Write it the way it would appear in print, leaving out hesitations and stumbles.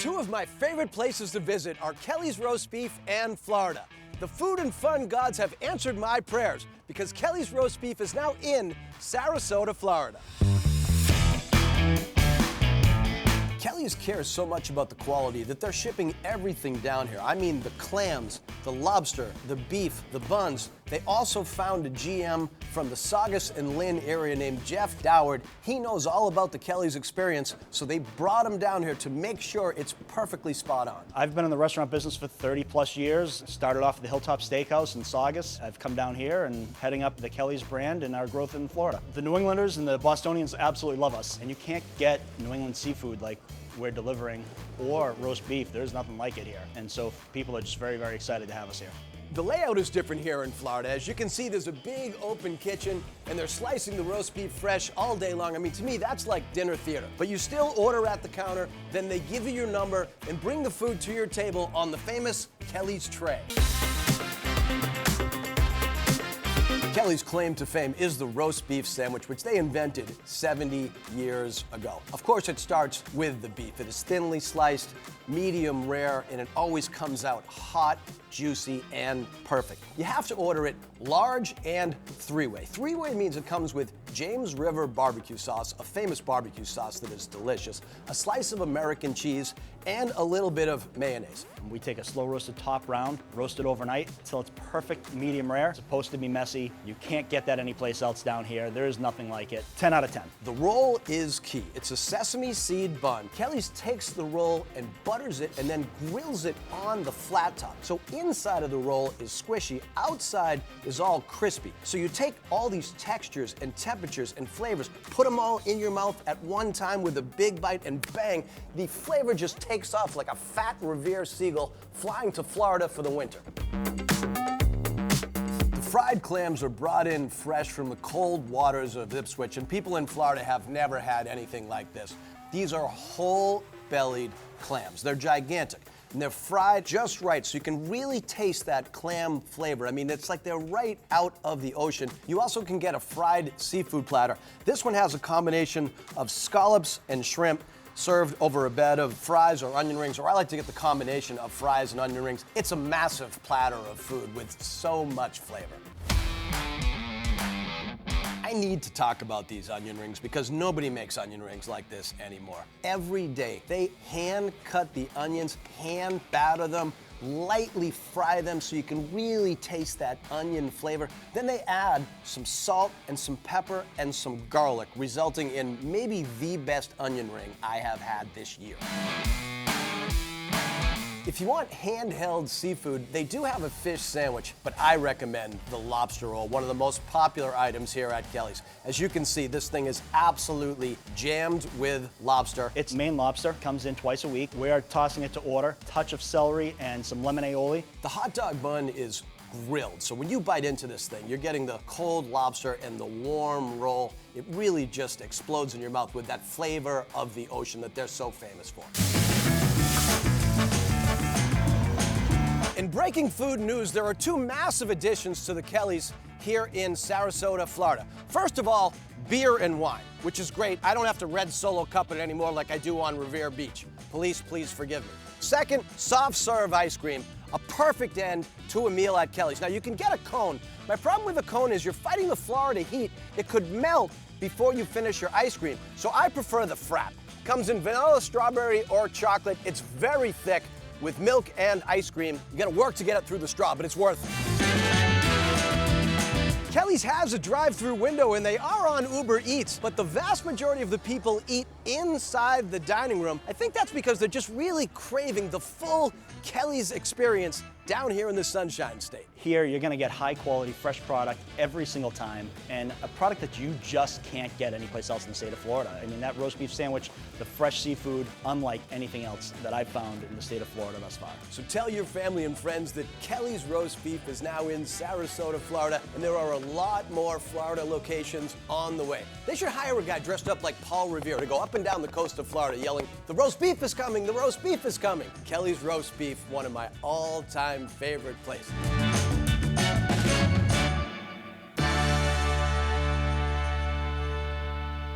Two of my favorite places to visit are Kelly's Roast Beef and Florida. The food and fun gods have answered my prayers because Kelly's Roast Beef is now in Sarasota, Florida. Kelly's cares so much about the quality that they're shipping everything down here. I mean the clams, the lobster, the beef, the buns. They also found a GM from the Saugus and Lynn area named Jeff Doward. He knows all about the Kelly's experience, so they brought him down here to make sure it's perfectly spot on. I've been in the restaurant business for 30 plus years. Started off at the Hilltop Steakhouse in Saugus. I've come down here and heading up the Kelly's brand and our growth in Florida. The New Englanders and the Bostonians absolutely love us, and you can't get New England seafood like we're delivering or roast beef. There's nothing like it here. And so people are just very, very excited to have us here. The layout is different here in Florida. As you can see, there's a big open kitchen and they're slicing the roast beef fresh all day long. I mean, to me, that's like dinner theater. But you still order at the counter, then they give you your number and bring the food to your table on the famous Kelly's tray. Kelly's claim to fame is the roast beef sandwich, which they invented 70 years ago. Of course, it starts with the beef. It is thinly sliced, medium rare, and it always comes out hot, juicy, and perfect. You have to order it large and three-way. Three-way means it comes with James River barbecue sauce, a famous barbecue sauce that is delicious, a slice of American cheese, and a little bit of mayonnaise. We take a slow roasted top round, roast it overnight until it's perfect medium rare. It's supposed to be messy. You can't get that anyplace else down here. There is nothing like it. 10 out of 10. The roll is key. It's a sesame seed bun. Kelly's takes the roll and butters it and then grills it on the flat top. So inside of the roll is squishy, outside is all crispy. So you take all these textures and temperatures and flavors, put them all in your mouth at one time with a big bite, and bang, the flavor just takes off like a fat Revere seagull flying to Florida for the winter. The fried clams are brought in fresh from the cold waters of Ipswich, and people in Florida have never had anything like this. These are whole-bellied clams. They're gigantic, and they're fried just right, so you can really taste that clam flavor. I mean, it's like they're right out of the ocean. You also can get a fried seafood platter. This one has a combination of scallops and shrimp served over a bed of fries or onion rings, or I like to get the combination of fries and onion rings. It's a massive platter of food with so much flavor. I need to talk about these onion rings because nobody makes onion rings like this anymore. Every day, they hand cut the onions, hand batter them, lightly fry them so you can really taste that onion flavor. Then they add some salt and some pepper and some garlic, resulting in maybe the best onion ring I have had this year. If you want handheld seafood, they do have a fish sandwich, but I recommend the lobster roll, one of the most popular items here at Kelly's. As you can see, this thing is absolutely jammed with lobster. It's Maine lobster, comes in twice a week. We are tossing it to order, touch of celery and some lemon aioli. The hot dog bun is grilled, so when you bite into this thing, you're getting the cold lobster and the warm roll. It really just explodes in your mouth with that flavor of the ocean that they're so famous for. In breaking food news, there are two massive additions to the Kelly's here in Sarasota, Florida. First of all, beer and wine, which is great. I don't have to red Solo cup it anymore like I do on Revere Beach. Police, please forgive me. Second, soft serve ice cream, a perfect end to a meal at Kelly's. Now, you can get a cone. My problem with a cone is you're fighting the Florida heat. It could melt before you finish your ice cream. So I prefer the frap. Comes in vanilla, strawberry, or chocolate. It's very thick, with milk and ice cream. You gotta work to get it through the straw, but it's worth it. Kelly's has a drive-through window and they are on Uber Eats, but the vast majority of the people eat inside the dining room. I think that's because they're just really craving the full Kelly's experience down here in the Sunshine State. Here, you're gonna get high quality, fresh product every single time, and a product that you just can't get anyplace else in the state of Florida. I mean, that roast beef sandwich, the fresh seafood, unlike anything else that I've found in the state of Florida thus far. So tell your family and friends that Kelly's Roast Beef is now in Sarasota, Florida, and there are a lot more Florida locations on the way. They should hire a guy dressed up like Paul Revere to go up and down the coast of Florida yelling, "The roast beef is coming, the roast beef is coming." Kelly's Roast Beef, one of my all-time favorite places.